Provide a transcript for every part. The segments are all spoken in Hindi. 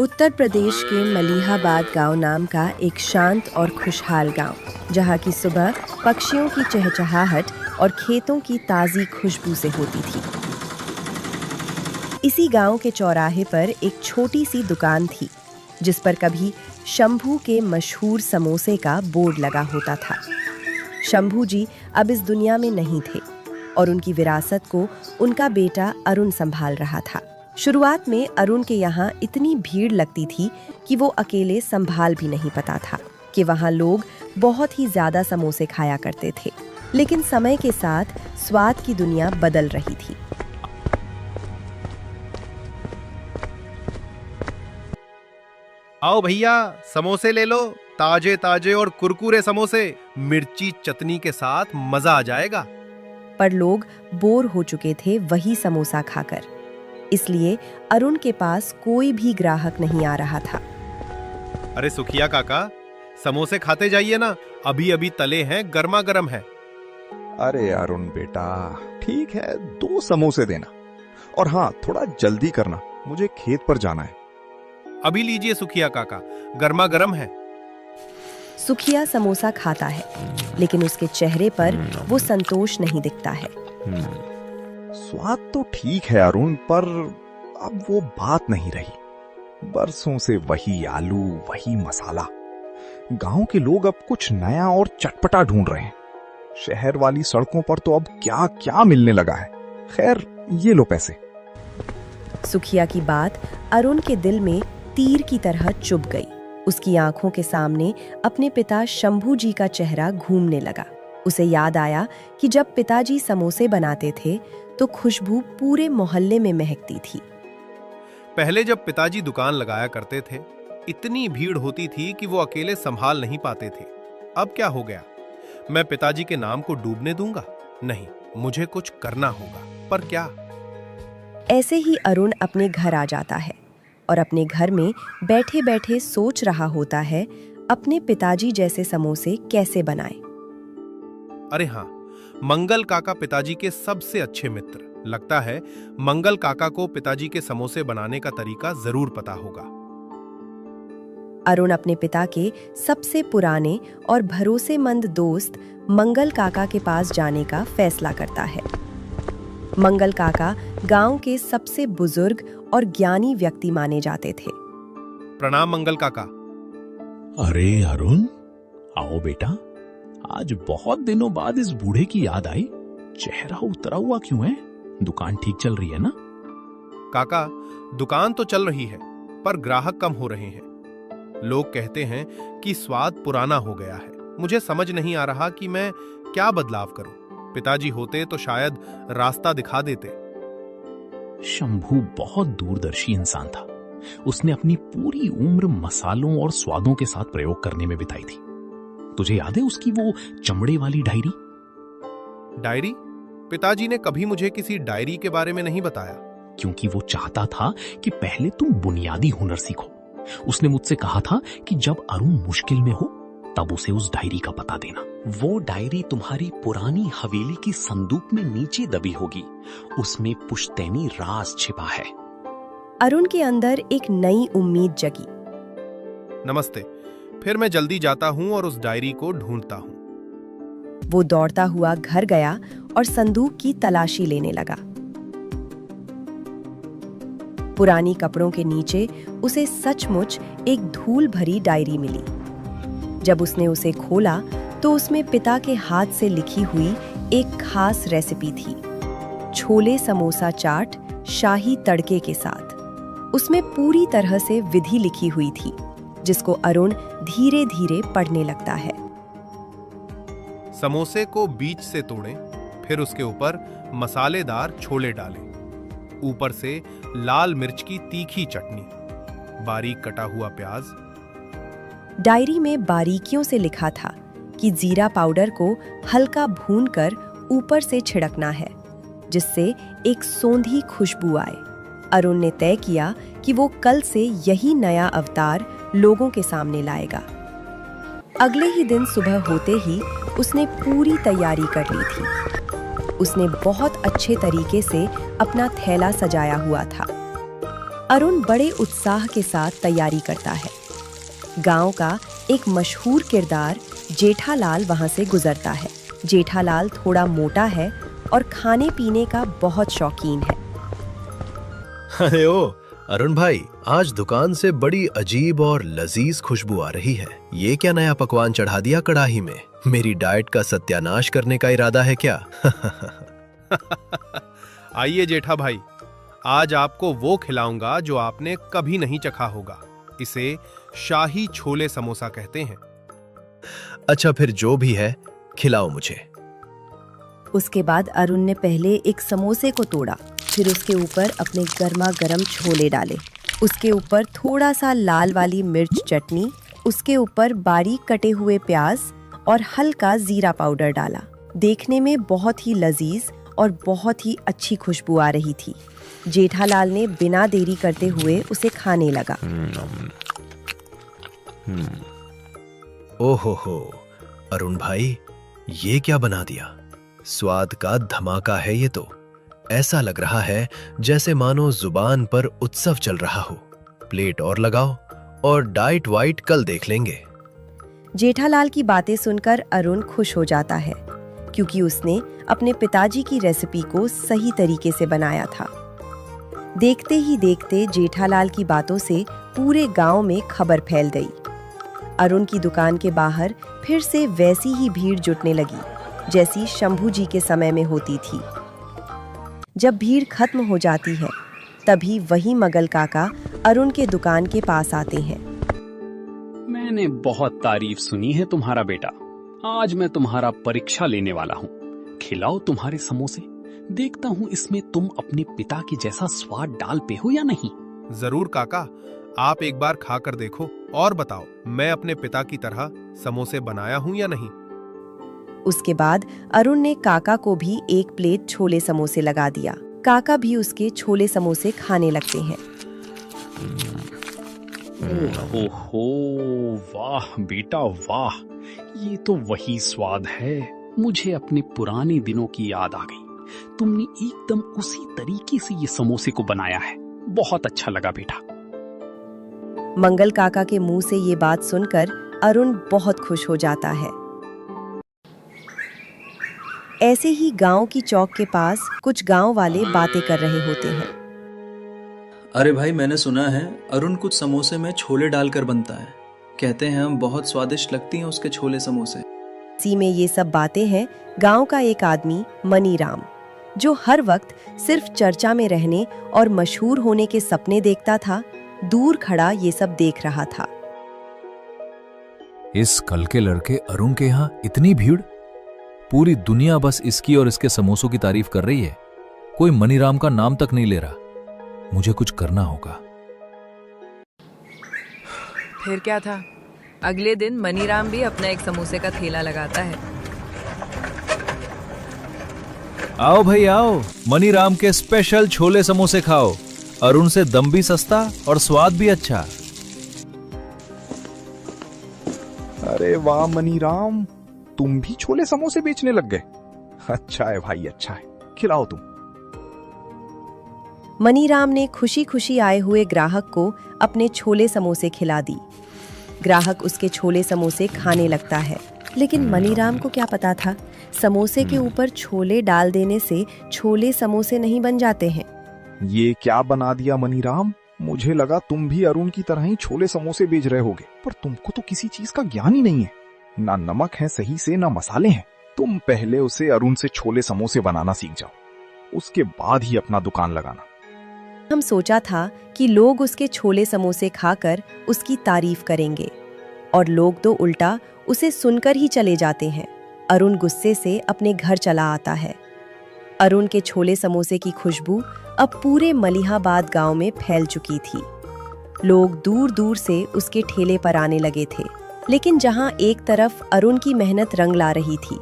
उत्तर प्रदेश के मलिहाबाद गांव नाम का एक शांत और खुशहाल गांव, जहां की सुबह पक्षियों की चहचहाहट और खेतों की ताज़ी खुशबू से होती थी। इसी गांव के चौराहे पर एक छोटी सी दुकान थी, जिस पर कभी शंभू के मशहूर समोसे का बोर्ड लगा होता था। शंभू जी अब इस दुनिया में नहीं थे और उनकी विरासत को उनका बेटा अरुण संभाल रहा था। शुरुआत में अरुण के यहाँ इतनी भीड़ लगती थी कि वो अकेले संभाल भी नहीं पाता था कि वहाँ लोग बहुत ही ज्यादा समोसे खाया करते थे। लेकिन समय के साथ स्वाद की दुनिया बदल रही थी। आओ भैया, समोसे ले लो, ताजे ताजे और कुरकुरे समोसे, मिर्ची चटनी के साथ मजा आ जाएगा। पर लोग बोर हो चुके थे वही समोसा खाकर, इसलिए अरुण के पास कोई भी ग्राहक नहीं आ रहा था। अरे सुखिया काका, समोसे खाते जाइए ना, अभी अभी तले हैं, गर्मा गर्म है। अरे अरुण बेटा, ठीक है, 2 समोसे देना, और हाँ, थोड़ा जल्दी करना, मुझे खेत पर जाना है। अभी लीजिए सुखिया काका, गर्मा गर्म है। सुखिया समोसा खाता है, लेकिन उसके चेहरे पर वो संतोष नहीं दिखता है। स्वाद तो ठीक है अरुण, पर अब वो बात नहीं रही। बरसों से वही आलू, वही मसाला। गांव के लोग अब कुछ नया और चटपटा ढूंढ रहे हैं। शहर वाली सड़कों पर तो अब क्या क्या मिलने लगा है। खैर, ये लो पैसे। सुखिया की बात अरुण के दिल में तीर की तरह चुभ गई। उसकी आंखों के सामने अपने पिता शंभू जी का चेहरा घूमने लगा। उसे याद आया कि जब पिताजी समोसे बनाते थे तो खुशबू पूरे मोहल्ले में महकती थी। पहले जब पिताजी दुकान लगाया करते थे, इतनी भीड़ होती थी कि वो अकेले संभाल नहीं पाते थे। अब क्या हो गया? मैं पिताजी के नाम को डूबने दूंगा? नहीं, मुझे कुछ करना होगा। पर क्या? ऐसे ही अरुण अपने घर आ जाता है और अपने घर में बैठे बैठे सोच रहा होता है अपने पिताजी जैसे समोसे कैसे बनाए। अरे हाँ, मंगल काका पिताजी के सबसे अच्छे मित्र। लगता है मंगल काका को पिताजी के समोसे बनाने का तरीका जरूर पता होगा। अरुण अपने पिता के सबसे पुराने और भरोसेमंद दोस्त मंगल काका के पास जाने का फैसला करता है। मंगल काका गांव के सबसे बुजुर्ग और ज्ञानी व्यक्ति माने जाते थे। प्रणाम मंगल काका। अरे अरुण, आओ बेटा। आज बहुत दिनों बाद इस बूढ़े की याद आई। चेहरा उतरा हुआ क्यों है? दुकान ठीक चल रही है ना? काका, दुकान तो चल रही है, पर ग्राहक कम हो रहे हैं। लोग कहते हैं कि स्वाद पुराना हो गया है। मुझे समझ नहीं आ रहा कि मैं क्या बदलाव करूं। पिताजी होते तो शायद रास्ता दिखा देते। शंभू बहुत दूरदर्शी इंसान था। उसने अपनी पूरी उम्र मसालों और स्वादों के साथ प्रयोग करने में बिताई थी। तुझे याद है उसकी वो चमड़े वाली डायरी? डायरी? पिताजी ने कभी मुझे किसी डायरी के बारे में नहीं बताया। क्योंकि वो चाहता था कि पहले तुम बुनियादी हुनर सीखो। उसने मुझसे कहा था कि जब अरुण मुश्किल में हो तब उसे उस डायरी का पता देना। वो डायरी तुम्हारी पुरानी हवेली की संदूक में नीचे दबी होगी। उसमें पुश्तैनी राज छिपा है। अरुण के अंदर एक नई उम्मीद जगी। नमस्ते। फिर मैं जल्दी जाता हूं और उस डायरी को ढूंढता हूं। वो दौड़ता हुआ घर गया और संदूक की तलाशी लेने लगा। पुरानी कपड़ों के नीचे उसे सचमुच एक धूल भरी डायरी मिली। जब उसने उसे खोला तो उसमें पिता के हाथ से लिखी हुई एक खास रेसिपी थी, छोले समोसा चाट शाही तड़के के साथ। उसमें पूरी तरह से विधि लिखी हुई थी, जिसको अरुण धीरे धीरे पढ़ने लगता है। समोसे को बीच से तोड़ें, फिर उसके ऊपर मसालेदार छोले डालें, ऊपर से लाल मिर्च की तीखी चटनी, बारीक कटा हुआ प्याज। डायरी में बारीकियों से लिखा था कि जीरा पाउडर को हल्का भूनकर ऊपर से छिड़कना है, जिससे एक सोंधी खुशबू आए। अरुण ने तय किया कि वो कल से यही नया अवतार लोगों के सामने लाएगा। अगले ही दिन सुबह होते ही उसने पूरी तैयारी कर ली थी। उसने बहुत अच्छे तरीके से अपना थैला सजाया हुआ था। अरुण बड़े उत्साह के साथ तैयारी करता है। गांव का एक मशहूर किरदार जेठालाल वहां से गुजरता है। जेठालाल थोड़ा मोटा है और खाने पीने का बहुत शौकीन है। अरे ओ अरुण भाई, आज दुकान से बड़ी अजीब और लजीज खुशबू आ रही है। ये क्या नया पकवान चढ़ा दिया कढ़ाई में? मेरी डाइट का सत्यानाश करने का इरादा है क्या? आइए जेठा भाई, आज आपको वो खिलाऊंगा जो आपने कभी नहीं चखा होगा। इसे शाही छोले समोसा कहते हैं। अच्छा, फिर जो भी है खिलाओ मुझे। उसके बाद अरुण ने पहले एक समोसे को तोड़ा, फिर उसके ऊपर अपने गर्मा गर्म छोले डाले, उसके ऊपर थोड़ा सा लाल वाली मिर्च चटनी, उसके ऊपर बारीक कटे हुए प्याज और हल्का जीरा पाउडर डाला। देखने में बहुत ही लजीज और बहुत ही अच्छी खुशबू आ रही थी। जेठालाल ने बिना देरी करते हुए उसे खाने लगा। ओहो हो अरुण भाई, ये क्या बना दिया? स्वाद का धमाका है ये तो। ऐसा लग रहा है जैसे मानो जुबान पर उत्सव चल रहा हो। प्लेट और लगाओ और डाइट वाइट कल देख लेंगे। जेठालाल की बातें सुनकर अरुण खुश हो जाता है, क्योंकि उसने अपने पिताजी की रेसिपी को सही तरीके से बनाया था। देखते ही देखते जेठालाल की बातों से पूरे गांव में खबर फैल गई। अरुण की दुकान के बाहर फिर से वैसी ही भीड़ जुटने लगी जैसी शंभू जी के समय में होती थी। जब भीड़ खत्म हो जाती है, तभी वही मगल काका अरुण के दुकान के पास आते हैं। मैंने बहुत तारीफ सुनी है तुम्हारा बेटा। आज मैं तुम्हारा परीक्षा लेने वाला हूँ। खिलाओ तुम्हारे समोसे, देखता हूँ इसमें तुम अपने पिता के जैसा स्वाद डालते हो या नहीं। जरूर काका, आप एक बार खाकर देखो और बताओ मैं अपने पिता की तरह समोसे बनाया हूँ या नहीं। उसके बाद अरुण ने काका को भी एक प्लेट छोले समोसे लगा दिया। काका भी उसके छोले समोसे खाने लगते हैं। ओहो, वाह बेटा वाह, ये तो वही स्वाद है। मुझे अपने पुराने दिनों की याद आ गई। तुमने एकदम उसी तरीके से ये समोसे को बनाया है। बहुत अच्छा लगा बेटा। मंगल काका के मुंह से ये बात सुनकर अरुण बहुत खुश हो जाता है। ऐसे ही गांव की चौक के पास कुछ गांव वाले बातें कर रहे होते हैं। अरे भाई, मैंने सुना है अरुण कुछ समोसे में छोले डालकर बनता है। कहते हैं हम बहुत स्वादिष्ट लगती हैं उसके छोले समोसे। इसी में ये सब बातें हैं गांव का एक आदमी मनीराम, जो हर वक्त सिर्फ चर्चा में रहने और मशहूर होने के सपने देखता था, दूर खड़ा ये सब देख रहा था। इस कल के लड़के अरुण के यहाँ इतनी भीड़, पूरी दुनिया बस इसकी और इसके समोसों की तारीफ कर रही है। कोई मनीराम का नाम तक नहीं ले रहा। मुझे कुछ करना होगा। फिर क्या था, अगले दिन मनीराम भी अपना एक समोसे का ठेला लगाता है। आओ भाई आओ, मनीराम के स्पेशल छोले समोसे खाओ। अरुण से दम भी सस्ता और स्वाद भी अच्छा। अरे वाह मनीराम, तुम भी छोले समोसे बेचने लग गए। अच्छा है भाई, अच्छा है, खिलाओ तुम। मनीराम ने खुशी खुशी आए हुए ग्राहक को अपने छोले समोसे खिला दी। ग्राहक उसके छोले समोसे खाने लगता है, लेकिन मनीराम को क्या पता था, समोसे के ऊपर छोले डाल देने से छोले समोसे नहीं बन जाते हैं। ये क्या बना दिया मनीराम? मुझे लगा तुम भी अरुण की तरह ही छोले समोसे बेच रहे होगे, पर तुमको तो किसी चीज का ज्ञान ही नहीं है। ना नमक है सही से, ना मसाले हैं। तुम पहले उसे अरुण से छोले समोसे बनाना सीख जाओ, उसके बाद ही अपना दुकान लगाना। हम सोचा था कि लोग उसके छोले समोसे खाकर उसकी तारीफ करेंगे, और लोग तो उल्टा उसे सुनकर ही चले जाते हैं। अरुण गुस्से से अपने घर चला आता है। अरुण के छोले समोसे की खुशबू अब पूरे मलिहाबाद गांव में फैल चुकी थी। लोग दूर दूर से उसके ठेले पर आने लगे थे, लेकिन जहां एक तरफ अरुण की मेहनत रंग ला रही थी,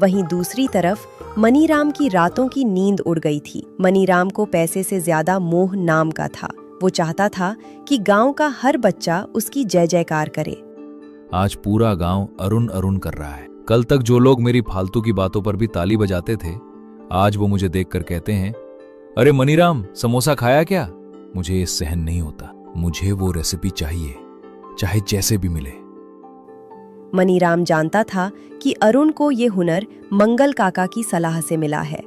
वहीं दूसरी तरफ मनीराम की रातों की नींद उड़ गई थी। मनीराम को पैसे से ज्यादा मोह नाम का था। वो चाहता था कि गांव का हर बच्चा उसकी जय जयकार करे। आज पूरा गांव अरुण अरुण कर रहा है। कल तक जो लोग मेरी फालतू की बातों पर भी ताली बजाते थे, आज वो मुझे देखकर कहते हैं, अरे मनीराम, समोसा खाया क्या? मुझे ये सहन नहीं होता। मुझे वो रेसिपी चाहिए, चाहे जैसे भी मिले। मनीराम जानता था कि अरुण को ये हुनर मंगल काका की सलाह से मिला है,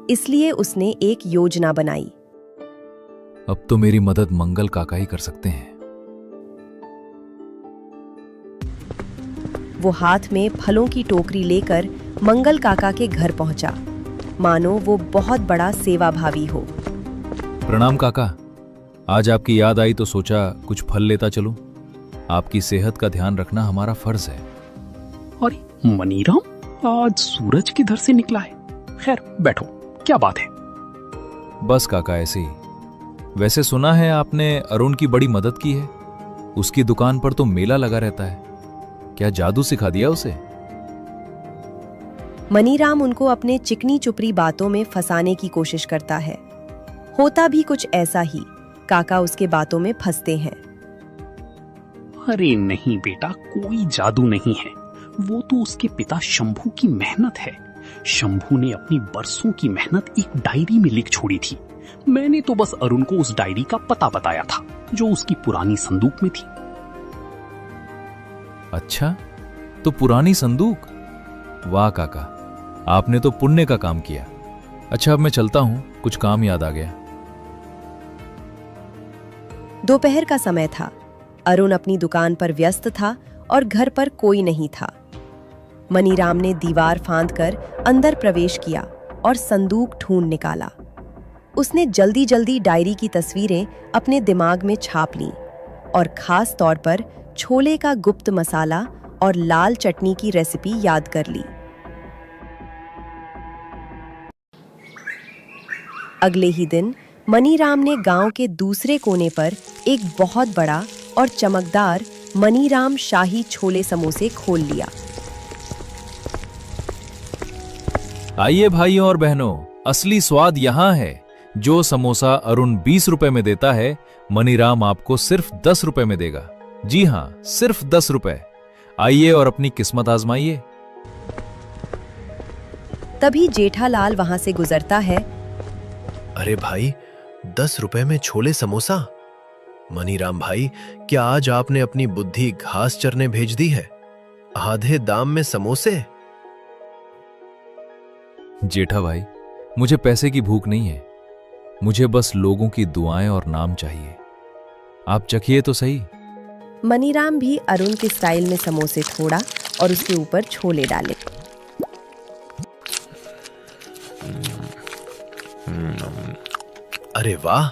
इसलिए उसने एक योजना बनाई। अब तो मेरी मदद मंगल काका ही कर सकते हैं। वो हाथ में फलों की टोकरी लेकर मंगल काका के घर पहुंचा, मानो वो बहुत बड़ा सेवाभावी हो। प्रणाम काका, आज आपकी याद आई तो सोचा कुछ फल लेता चलूं। आपकी सेहत का ध्यान रखना हमारा फर्ज है। अरे मनीराम, आज सूरज किधर से निकला है? खैर बैठो, क्या बात है? बस काका ऐसे ही। वैसे सुना है आपने अरुण की बड़ी मदद की है। उसकी दुकान पर तो मेला लगा रहता है। क्या जादू सिखा दिया उसे? मनीराम उनको अपने चिकनी चुपड़ी बातों में फंसाने की कोशिश करता है। होता भी कुछ ऐसा ही, काका उसके बातों में फंसते हैं। अरे नहीं बेटा, कोई जादू नहीं है। वो तो उसके पिता शंभू की मेहनत है। शंभू ने अपनी बरसों की मेहनत एक डायरी में लिख छोड़ी थी। मैंने तो बस अरुण को उस डायरी का पता बताया था, जो उसकी पुरानी संदूक में थी। अच्छा, तो पुरानी संदूक? वाह काका, आपने तो पुण्य का काम किया। अच्छा, अब मैं चलता हूं, कुछ काम याद आ गया। दोपहर का समय था। अरुण अपनी दुकान पर व्यस्त था और घर पर कोई नहीं था। मनीराम ने दीवार फांदकर अंदर प्रवेश किया और संदूक ढूंढ निकाला। उसने जल्दी जल्दी डायरी की तस्वीरें अपने दिमाग में छाप लीं और खास तौर पर छोले का गुप्त मसाला और लाल चटनी की रेसिपी याद कर ली। अगले ही दिन मनीराम ने गांव के दूसरे कोने पर एक बहुत बड़ा और चमकदार मनीराम शाही छोले समोसे खोल लिया। आइए भाइयों और बहनों, असली स्वाद यहां है। जो समोसा अरुण 20 रुपए में देता है, मनीराम आपको सिर्फ 10 रुपए में देगा। जी हां, सिर्फ 10 रुपए। आइए और अपनी किस्मत आजमाइए। तभी जेठालाल वहां से गुजरता है। अरे भाई, 10 रुपए में छोले समोसा? मनीराम भाई, क्या आज आपने अपनी बुद्धि घास चरने भेज दी है? आधे दाम में समोसे? जेठा भाई, मुझे पैसे की भूख नहीं है। मुझे बस लोगों की दुआएं और नाम चाहिए। आप चखिए तो सही। मनीराम भी अरुण के स्टाइल में समोसे थोड़ा और उसके ऊपर छोले डाले। अरे वाह,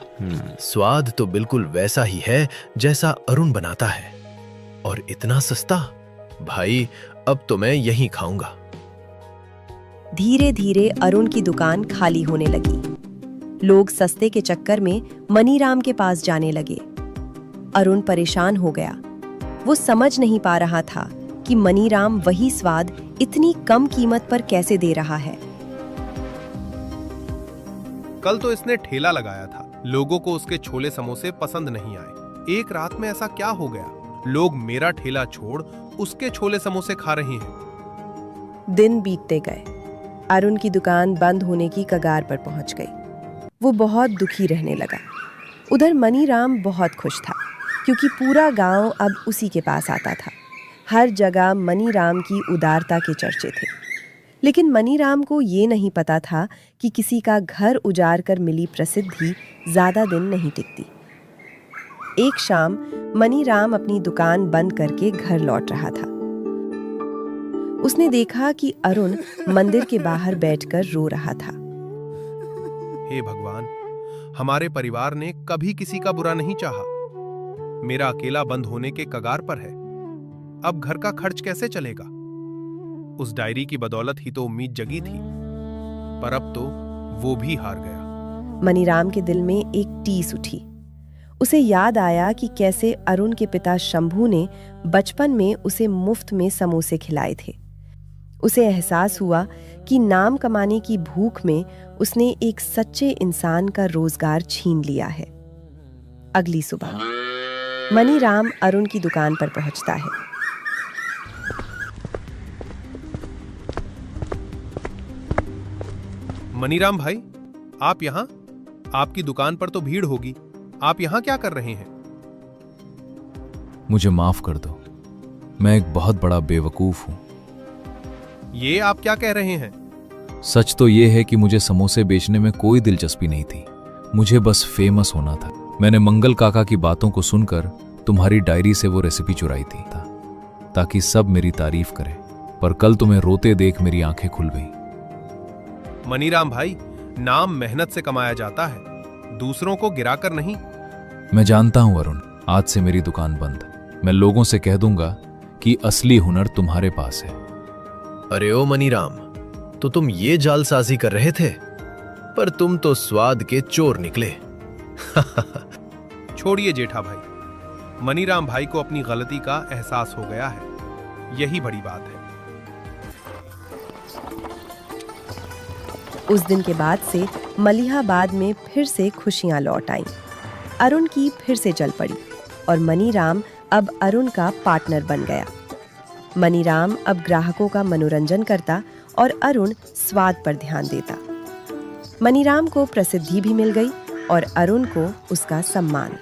स्वाद तो बिल्कुल वैसा ही है जैसा अरुण बनाता है, और इतना सस्ता। भाई, अब तो मैं यहीं खाऊंगा। धीरे धीरे अरुण की दुकान खाली होने लगी। लोग सस्ते के चक्कर में मनीराम के पास जाने लगे। अरुण परेशान हो गया। वो समझ नहीं पा रहा था कि मनीराम वही स्वाद इतनी कम कीमत पर कैसे दे रहा है। कल तो इसने ठेला लगाया था, लोगों को उसके छोले समोसे पसंद नहीं आए। एक रात में ऐसा क्या हो गया, लोग मेरा ठेला छोड़ उसके छोले समोसे खा रहे हैं। दिन बीतते गए। अरुण की दुकान बंद होने की कगार पर पहुंच गई। वो बहुत दुखी रहने लगा। उधर मनीराम बहुत खुश था, क्योंकि पूरा गांव अब उसी के पास आता था। हर जगह मनीराम की उदारता के चर्चे थे। लेकिन मनीराम को ये नहीं पता था कि किसी का घर उजाड़ कर मिली प्रसिद्धि ज्यादा दिन नहीं टिकती। एक शाम मनीराम अपनी दुकान बंद करके घर लौट रहा था। उसने देखा कि अरुण मंदिर के बाहर बैठकर रो रहा था। हे भगवान, हमारे परिवार ने कभी किसी का बुरा नहीं चाहा। मेरा अकेला बंद होने के कगार पर है। अब घर का खर्च कैसे चलेगा? उस डायरी की बदौलत ही तो उम्मीद जगी थी, पर अब तो वो भी हार गया। मनीराम के दिल में एक टीस उठी। उसे याद आया कि कैसे अरुण के पिता शंभू ने बचपन में उसे मुफ्त में समोसे खिलाए थे। उसे एहसास हुआ कि नाम कमाने की भूख में उसने एक सच्चे इंसान का रोजगार छीन लिया है। अगली सुबह मनीराम अरुण की दुकान पर पहुंचता है। मनीराम भाई, आप यहाँ? आपकी दुकान पर तो भीड़ होगी। आप यहाँ क्या कर रहे हैं? मुझे माफ कर दो, मैं एक बहुत बड़ा बेवकूफ हूं। ये आप क्या कह रहे हैं? सच तो ये है कि मुझे समोसे बेचने में कोई दिलचस्पी नहीं थी। मुझे बस फेमस होना था। मैंने मंगल काका की बातों को सुनकर तुम्हारी डायरी से वो रेसिपी चुराई थी ताकि सब मेरी तारीफ करें, पर कल तुम्हें रोते देख मेरी आंखें खुल गई। मनीराम भाई, नाम मेहनत से कमाया जाता है, दूसरों को गिराकर नहीं। मैं जानता हूं अरुण, आज से मेरी दुकान बंद। मैं लोगों से कह दूंगा कि असली हुनर तुम्हारे पास है। अरे ओ मनीराम, तो तुम ये जालसाजी कर रहे थे, पर तुम तो स्वाद के चोर निकले। छोड़िए जेठा भाई, मनीराम भाई को अपनी गलती का एहसास हो गया है, यही बड़ी बात है। उस दिन के बाद से मलिहाबाद में फिर से खुशियां लौट आईं। अरुण की फिर से चल पड़ी और मनीराम अब अरुण का पार्टनर बन गया। मनीराम अब ग्राहकों का मनोरंजन करता और अरुण स्वाद पर ध्यान देता। मनीराम को प्रसिद्धि भी मिल गई और अरुण को उसका सम्मान।